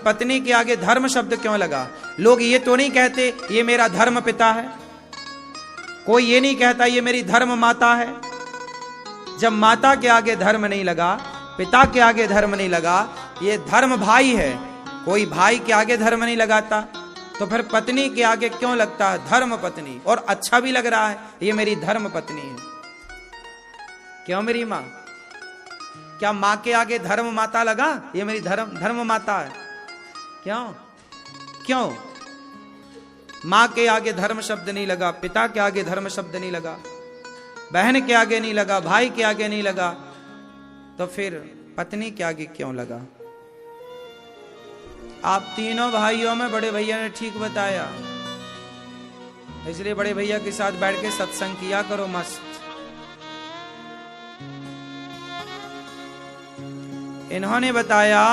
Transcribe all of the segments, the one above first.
पत्नी के आगे धर्म शब्द क्यों लगा? लोग ये तो नहीं कहते ये मेरा धर्म पिता है, कोई ये नहीं कहता ये मेरी धर्म माता है। जब माता के आगे धर्म नहीं लगा, पिता के आगे धर्म नहीं लगा, ये धर्म भाई है, कोई भाई के आगे धर्म नहीं लगाता, तो फिर पत्नी के आगे क्यों लगता है धर्म पत्नी? और अच्छा भी लग रहा है, ये मेरी धर्म पत्नी है। क्यों मेरी माँ? क्या माँ के आगे धर्म माता लगा? ये मेरी धर्म माता है। क्यों क्यों? माँ के आगे धर्म शब्द नहीं लगा, पिता के आगे धर्म शब्द नहीं लगा, बहन के आगे नहीं लगा, भाई के आगे नहीं लगा, तो फिर पत्नी के आगे क्यों लगा? आप तीनों भाइयों में बड़े भैया ने ठीक बताया, इसलिए बड़े भैया के साथ बैठ के सत्संग किया करो मस्त। इन्होंने बताया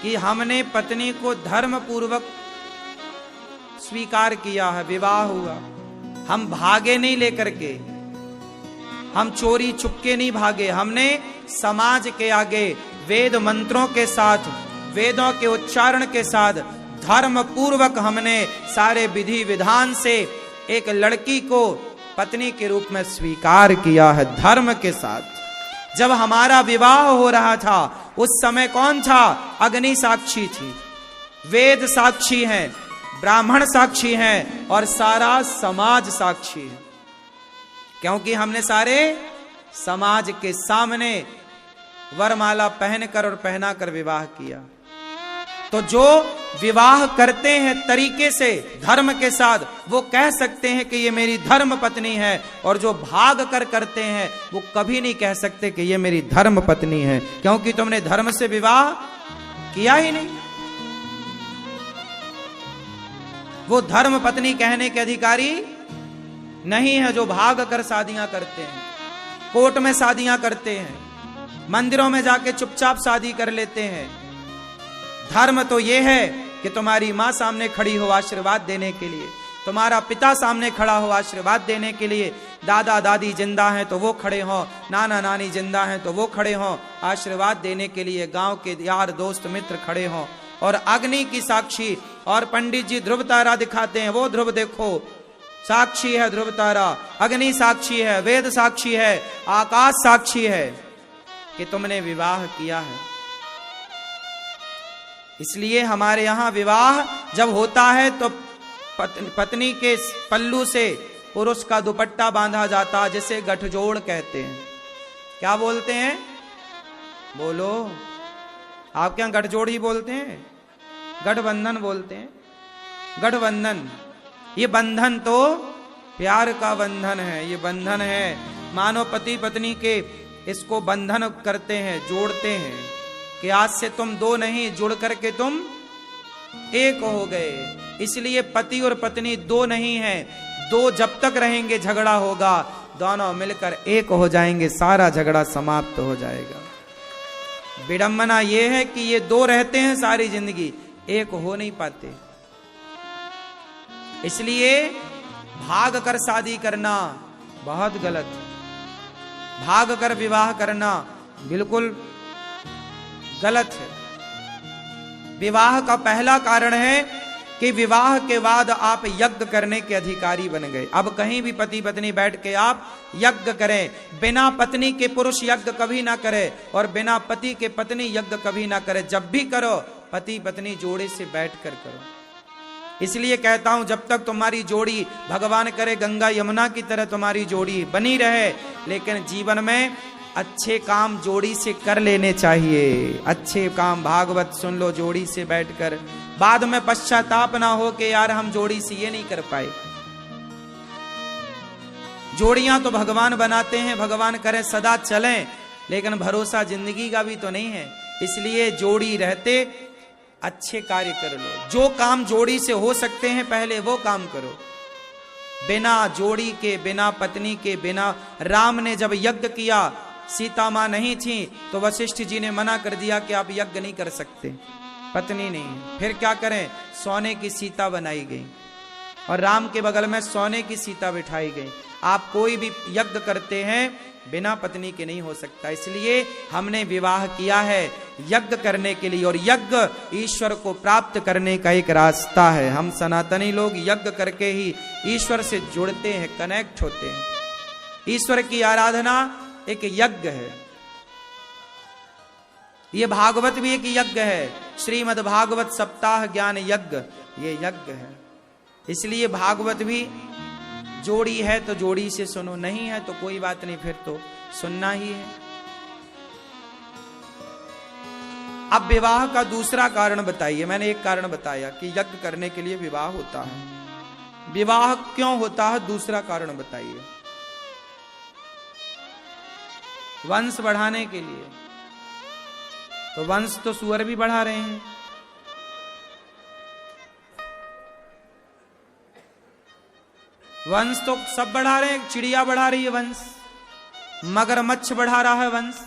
कि हमने पत्नी को धर्म पूर्वक स्वीकार किया है, विवाह हुआ, हम भागे नहीं लेकर के, हम चोरी छुपके नहीं भागे, हमने समाज के आगे वेद मंत्रों के साथ, वेदों के उच्चारण के साथ धर्म पूर्वक हमने सारे विधि विधान से एक लड़की को पत्नी के रूप में स्वीकार किया है, धर्म के साथ। जब हमारा विवाह हो रहा था उस समय कौन था? अग्नि साक्षी थी, वेद साक्षी हैं, ब्राह्मण साक्षी हैं और सारा समाज साक्षी है, क्योंकि हमने सारे समाज के सामने वरमाला पहनकर और पहनाकर विवाह किया। तो जो विवाह करते हैं तरीके से धर्म के साथ, वो कह सकते हैं कि ये मेरी धर्म पत्नी है, और जो भाग कर करते हैं वो कभी नहीं कह सकते कि ये मेरी धर्म पत्नी है, क्योंकि तुमने धर्म से विवाह किया ही नहीं। वो धर्म पत्नी कहने के अधिकारी नहीं है जो भाग कर शादियां करते हैं, कोर्ट में शादियां करते हैं, मंदिरों में जाके चुपचाप शादी कर लेते हैं। धर्म तो ये है कि तुम्हारी माँ सामने खड़ी हो आशीर्वाद देने के लिए, तुम्हारा पिता सामने खड़ा हो आशीर्वाद देने के लिए, दादा दादी जिंदा हैं तो वो खड़े हों, नाना नानी जिंदा हैं तो वो खड़े हों आशीर्वाद देने के लिए, गांव के यार दोस्त मित्र खड़े हों, और अग्नि की साक्षी, और पंडित जी ध्रुव तारा दिखाते हैं, वो ध्रुव देखो साक्षी है, ध्रुव तारा, अग्नि साक्षी है, वेद साक्षी है, आकाश साक्षी है कि तुमने विवाह किया है। इसलिए हमारे यहां विवाह जब होता है तो पत्नी के पल्लू से पुरुष का दुपट्टा बांधा जाता, जिसे गठजोड़ कहते हैं। क्या बोलते हैं? बोलो, आपके यहां गठजोड़ ही बोलते हैं? गठबंधन बोलते हैं। गठबंधन, ये बंधन तो प्यार का बंधन है, ये बंधन है, मानो पति पत्नी के इसको बंधन करते हैं, जोड़ते हैं कि आज से तुम दो नहीं, जुड़ करके तुम एक हो गए। इसलिए पति और पत्नी दो नहीं है, दो जब तक रहेंगे झगड़ा होगा, दोनों मिलकर एक हो जाएंगे, सारा झगड़ा समाप्त हो जाएगा। विडंबना यह है कि ये दो रहते हैं सारी जिंदगी, एक हो नहीं पाते। इसलिए भाग कर शादी करना बहुत गलत, भाग कर विवाह करना बिल्कुल गलत है। विवाह का पहला कारण है कि विवाह के बाद आप यज्ञ करने के अधिकारी बन गए। अब कहीं भी पति पत्नी बैठ के आप यज्ञ करें, बिना पत्नी के पुरुष यज्ञ कभी ना करे और बिना पति के पत्नी यज्ञ कभी ना करे। जब भी करो पति पत्नी जोड़े से बैठ कर करो। इसलिए कहता हूं जब तक तुम्हारी जोड़ी, भगवान करे गंगा यमुना की तरह तुम्हारी जोड़ी बनी रहे, लेकिन जीवन में अच्छे काम जोड़ी से कर लेने चाहिए। अच्छे काम भागवत सुन लो जोड़ी से बैठकर, बाद में पश्चाताप ना हो कि यार हम जोड़ी से ये नहीं कर पाए। जोड़ियां तो भगवान बनाते हैं, भगवान करे सदा चलें, लेकिन भरोसा जिंदगी का भी तो नहीं है। इसलिए जोड़ी रहते अच्छे कार्य कर लो। जो काम जोड़ी से हो सकते हैं पहले वो काम करो। बिना जोड़ी के, बिना पत्नी के, बिना, राम ने जब यज्ञ किया, सीता मां नहीं थी तो वशिष्ठ जी ने मना कर दिया कि आप यज्ञ नहीं कर सकते, पत्नी नहीं है। फिर क्या करें? सोने की सीता बनाई गई और राम के बगल में सोने की सीता बिठाई गई। आप कोई भी यज्ञ करते हैं, बिना पत्नी के नहीं हो सकता। इसलिए हमने विवाह किया है यज्ञ करने के लिए, और यज्ञ ईश्वर को प्राप्त करने का एक रास्ता है। हम सनातनी लोग यज्ञ करके ही ईश्वर से जुड़ते हैं, कनेक्ट होते हैं। ईश्वर की आराधना एक यज्ञ है। ये भागवत भी एक यज्ञ है, श्रीमद् भागवत सप्ताह ज्ञान यज्ञ, ये यज्ञ है। इसलिए भागवत भी जोड़ी है तो जोड़ी से सुनो, नहीं है तो कोई बात नहीं, फिर तो सुनना ही है। अब विवाह का दूसरा कारण बताइए। मैंने एक कारण बताया कि यज्ञ करने के लिए विवाह होता है। विवाह क्यों होता है, दूसरा कारण बताइए। वंश बढ़ाने के लिए। तो वंश तो सुअर भी बढ़ा रहे हैं। वंश तो सब बढ़ा रहे हैं, चिड़िया बढ़ा रही है वंश, मगरमच्छ बढ़ा रहा है वंश,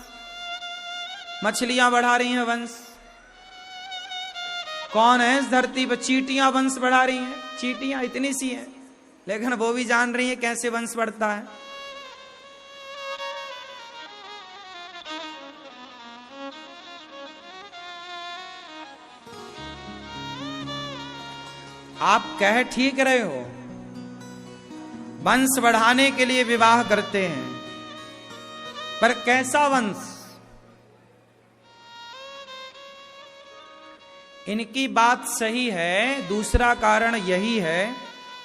मछलियां बढ़ा रही हैं वंश। कौन है इस धरती पर? चींटियां वंश बढ़ा रही हैं। चींटियां इतनी सी हैं, लेकिन वो भी जान रही हैं कैसे वंश बढ़ता है। आप कह ठीक रहे हो, वंश बढ़ाने के लिए विवाह करते हैं, पर कैसा वंश? इनकी बात सही है। दूसरा कारण यही है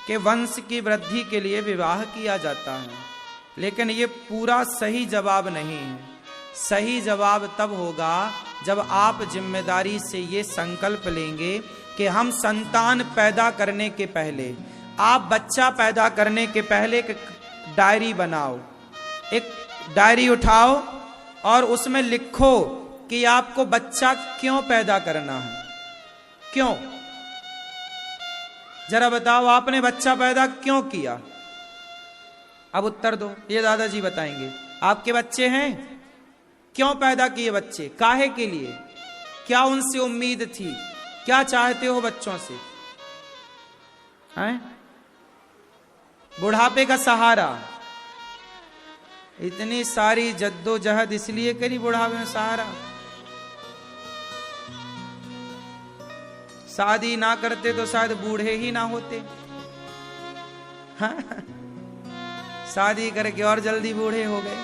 कि वंश की वृद्धि के लिए विवाह किया जाता है, लेकिन ये पूरा सही जवाब नहीं है। सही जवाब तब होगा जब आप जिम्मेदारी से ये संकल्प लेंगे कि हम संतान पैदा करने के पहले, आप बच्चा पैदा करने के पहले एक डायरी बनाओ, एक डायरी उठाओ और उसमें लिखो कि आपको बच्चा क्यों पैदा करना है। क्यों? जरा बताओ, आपने बच्चा पैदा क्यों किया? अब उत्तर दो, ये दादाजी बताएंगे। आपके बच्चे हैं, क्यों पैदा किए बच्चे? काहे के लिए? क्या उनसे उम्मीद थी? क्या चाहते हो बच्चों से? हैं? बुढ़ापे का सहारा। इतनी सारी जद्दोजहद इसलिए करी बुढ़ापे में सहारा। शादी ना करते तो शायद बूढ़े ही ना होते। हाँ? शादी करके और जल्दी बूढ़े हो गए।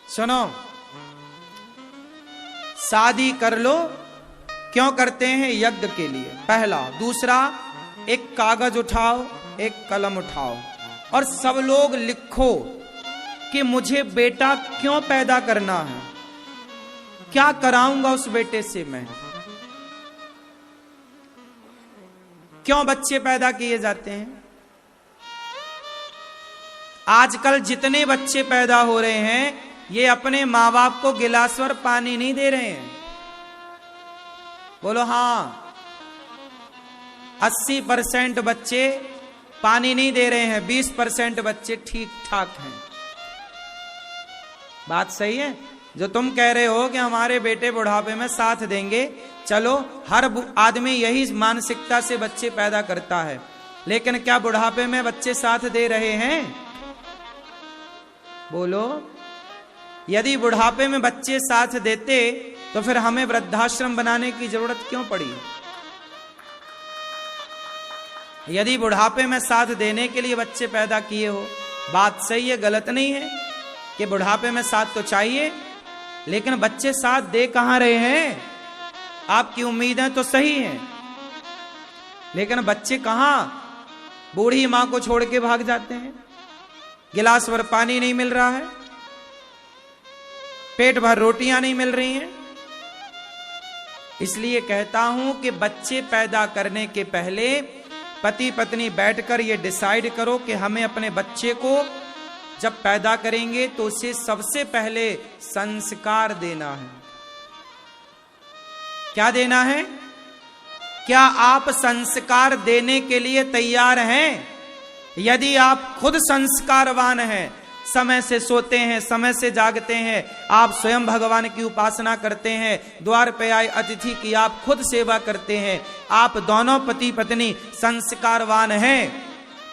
सुनो, शादी कर लो, क्यों करते हैं? यज्ञ के लिए, पहला। दूसरा, एक कागज उठाओ, एक कलम उठाओ और सब लोग लिखो कि मुझे बेटा क्यों पैदा करना है, क्या कराऊंगा उस बेटे से मैं। क्यों बच्चे पैदा किए जाते हैं? आजकल जितने बच्चे पैदा हो रहे हैं, ये अपने माँ बाप को गिलास भर पानी नहीं दे रहे हैं। बोलो हाँ। 80% बच्चे पानी नहीं दे रहे हैं, 20% बच्चे ठीक ठाक हैं। बात सही है? जो तुम कह रहे हो कि हमारे बेटे बुढ़ापे में साथ देंगे, चलो, हर आदमी यही मानसिकता से बच्चे पैदा करता है, लेकिन क्या बुढ़ापे में बच्चे साथ दे रहे हैं? बोलो। यदि बुढ़ापे में बच्चे साथ देते तो फिर हमें वृद्धाश्रम बनाने की जरूरत क्यों पड़ी? यदि बुढ़ापे में साथ देने के लिए बच्चे पैदा किए हो, बात सही है, गलत नहीं है कि बुढ़ापे में साथ तो चाहिए, लेकिन बच्चे साथ दे कहां रहे हैं? आपकी उम्मीदें तो सही हैं, लेकिन बच्चे कहां? बूढ़ी मां को छोड़ के भाग जाते हैं, गिलास भर पानी नहीं मिल रहा है, पेट भर रोटियां नहीं मिल रही हैं। इसलिए कहता हूं कि बच्चे पैदा करने के पहले पति पत्नी बैठकर ये डिसाइड करो कि हमें अपने बच्चे को जब पैदा करेंगे तो उसे सबसे पहले संस्कार देना है। क्या देना है? क्या आप संस्कार देने के लिए तैयार हैं? यदि आप खुद संस्कारवान हैं, समय से सोते हैं, समय से जागते हैं, आप स्वयं भगवान की उपासना करते हैं, द्वार पे आए अतिथि की आप खुद सेवा करते हैं, आप दोनों पति पत्नी संस्कारवान हैं,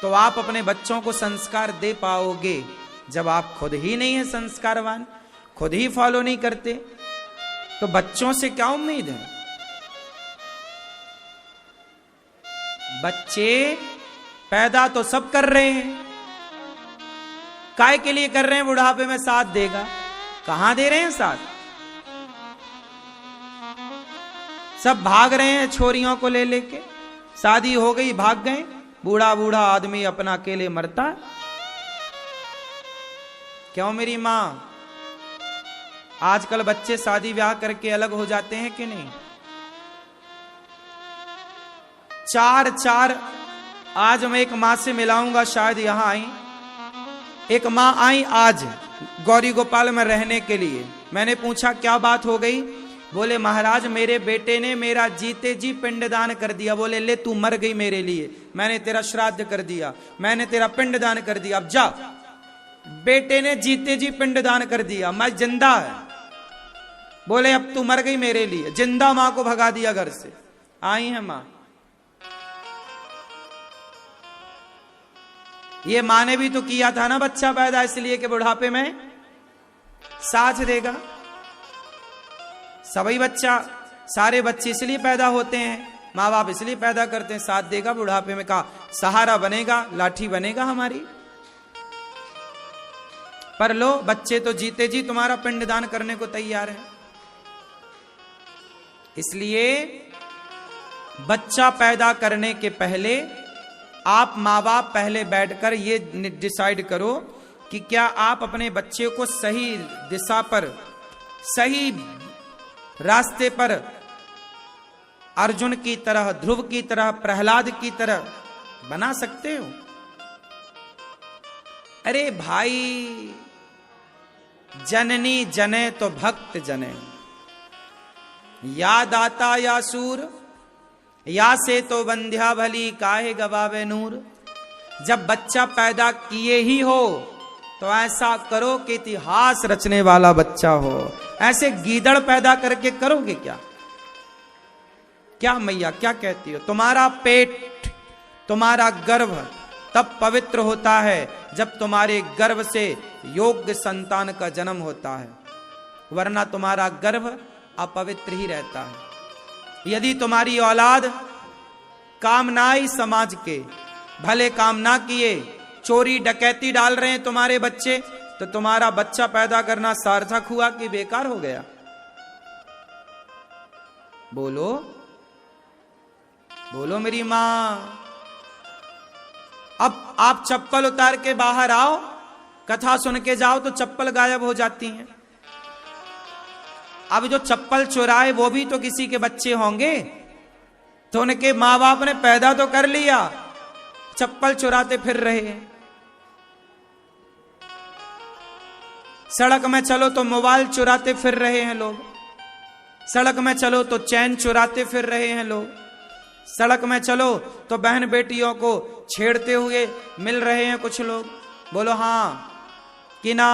तो आप अपने बच्चों को संस्कार दे पाओगे। जब आप खुद ही नहीं है संस्कारवान, खुद ही फॉलो नहीं करते, तो बच्चों से क्या उम्मीद है? बच्चे पैदा तो सब कर रहे हैं, काय के लिए कर रहे हैं? बुढ़ापे में साथ देगा। कहां दे रहे हैं साथ? सब भाग रहे हैं छोरियों को ले लेके, शादी हो गई भाग गए, बूढ़ा बूढ़ा आदमी अपना अकेले मरता। क्यों मेरी मां? आजकल बच्चे शादी ब्याह करके अलग हो जाते हैं कि नहीं? चार आज मैं एक मां से मिलाऊंगा, शायद यहां आई एक मां आई आज गौरी गोपाल में रहने के लिए। मैंने पूछा क्या बात हो गई? बोले महाराज मेरे बेटे ने मेरा जीते जी पिंडदान कर दिया। बोले ले तू मर गई मेरे लिए, मैंने तेरा श्राद्ध कर दिया, मैंने तेरा पिंडदान कर दिया, अब जा। बेटे ने जीते जी पिंडदान कर दिया, मैं जिंदा है। बोले अब तू मर गई मेरे लिए, जिंदा मां को भगा दिया घर से। आई है मां, ये मां ने भी तो किया था ना बच्चा पैदा, इसलिए कि बुढ़ापे में साथ देगा। सभी बच्चा, सारे बच्चे इसलिए पैदा होते हैं, माँ बाप इसलिए पैदा करते हैं, साथ देगा बुढ़ापे में, का सहारा बनेगा, लाठी बनेगा हमारी। पर लो बच्चे तो जीते जी तुम्हारा पिंडदान करने को तैयार है। इसलिए बच्चा पैदा करने के पहले आप माँ बाप पहले बैठकर ये डिसाइड करो कि क्या आप अपने बच्चे को सही दिशा पर, सही रास्ते पर, अर्जुन की तरह, ध्रुव की तरह, प्रहलाद की तरह बना सकते हो। अरे भाई, जननी जने तो भक्त जने, या दाता या सूर, या से तो बंध्या भली काहे गवावे नूर। जब बच्चा पैदा किए ही हो तो ऐसा करो कि इतिहास रचने वाला बच्चा हो। ऐसे गीदड़ पैदा करके करोगे क्या? क्या मैया क्या कहती हो? तुम्हारा पेट, तुम्हारा गर्भ तब पवित्र होता है जब तुम्हारे गर्भ से योग्य संतान का जन्म होता है, वरना तुम्हारा गर्भ अपवित्र ही रहता है। यदि तुम्हारी औलाद कामनाई समाज के, भले काम ना किए, चोरी डकैती डाल रहे हैं तुम्हारे बच्चे, तो तुम्हारा बच्चा पैदा करना सार्थक हुआ कि बेकार हो गया? बोलो बोलो मेरी मां। अब आप चप्पल उतार के बाहर आओ, कथा सुन के जाओ तो चप्पल गायब हो जाती हैं। अब जो चप्पल चुराए वो भी तो किसी के बच्चे होंगे, तो उनके मां बाप ने पैदा तो कर लिया, चप्पल चुराते फिर रहे हैं। सड़क में चलो तो मोबाइल चुराते फिर रहे हैं लोग, सड़क में चलो तो चैन चुराते फिर रहे हैं लोग, सड़क में चलो तो बहन बेटियों को छेड़ते हुए मिल रहे हैं कुछ लोग। बोलो हां कि ना?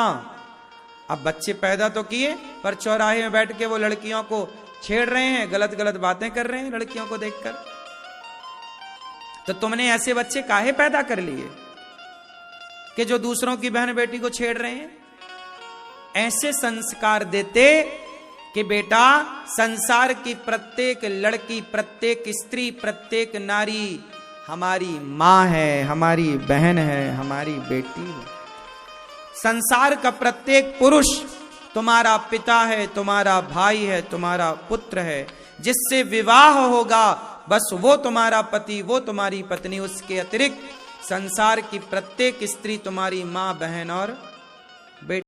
अब बच्चे पैदा तो किए, पर चौराहे में बैठ के वो लड़कियों को छेड़ रहे हैं, गलत गलत बातें कर रहे हैं लड़कियों को देखकर। तो तुमने ऐसे बच्चे काहे पैदा कर लिए कि जो दूसरों की बहन बेटी को छेड़ रहे हैं? ऐसे संस्कार देते कि बेटा, संसार की प्रत्येक लड़की, प्रत्येक स्त्री, प्रत्येक नारी हमारी मां है, हमारी बहन है, हमारी बेटी है। संसार का प्रत्येक पुरुष तुम्हारा पिता है, तुम्हारा भाई है, तुम्हारा पुत्र है। जिससे विवाह होगा बस वो तुम्हारा पति, वो तुम्हारी पत्नी। उसके अतिरिक्त संसार की प्रत्येक स्त्री तुम्हारी मां, बहन और बेटी।